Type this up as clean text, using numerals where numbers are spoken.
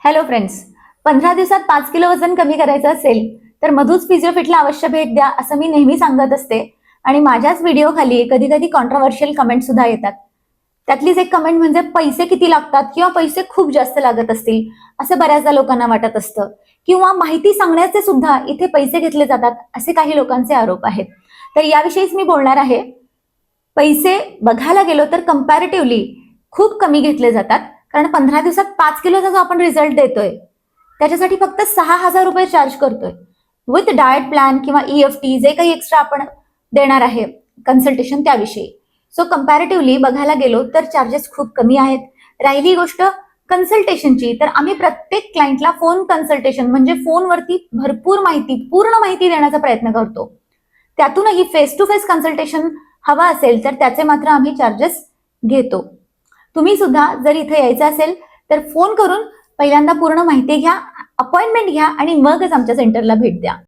Hello friends. 15 दिवसात 5 kilo वजन कमी करायचं असेल तर मधूच फिजिओफिटला अवश्य भेट द्या असं मी नेहमी सांगत असते. आणि माझ्याच व्हिडिओ खाली कधी कधी कॉन्ट्रोवर्शियल कमेंट सुद्धा येतात. त्यातलीच एक कमेंट म्हणजे पैसे किती लागतात किंवा पैसे खूप जास्त लागत असतील असं बऱ्याचदा लोकांना वाटत असतं, किंवा माहिती सांगण्याचे सुद्धा इथे पैसे घेतले जातात असे काही लोकांचे आरोप आहेत. तर याविषयीच मी बोलणार आहे. पैसे बघायला गेलो तर कम्पॅरेटिव्हली खूप कमी घेतले जातात. कारण 15 दिवसात 5 किलोचा जो आपण रिझल्ट देतोय त्याच्यासाठी फक्त 6,000 रुपये चार्ज करतोय, विथ डाएट प्लॅन किंवा EFT जे काही एक्स्ट्रा आपण देणार आहे कन्सल्टेशन त्याविषयी. सो कम्पॅरेटिव्हली बघायला गेलो तर चार्जेस खूप कमी आहेत. राहिली गोष्ट कन्सल्टेशनची, तर आम्ही प्रत्येक क्लायंटला फोन कन्सल्टेशन म्हणजे फोनवरती भरपूर माहिती, पूर्ण माहिती देण्याचा प्रयत्न करतो. त्यातूनही फेस टू फेस कन्सल्टेशन हवा असेल तर त्याचे मात्र आम्ही चार्जेस घेतो. तुम्ही सुद्धा जर इथे यायचं असेल तर फोन करून पहिल्यांदा पूर्ण माहिती घ्या, अपॉइंटमेंट घ्या आणि मगच आमच्या सेंटरला भेट द्या.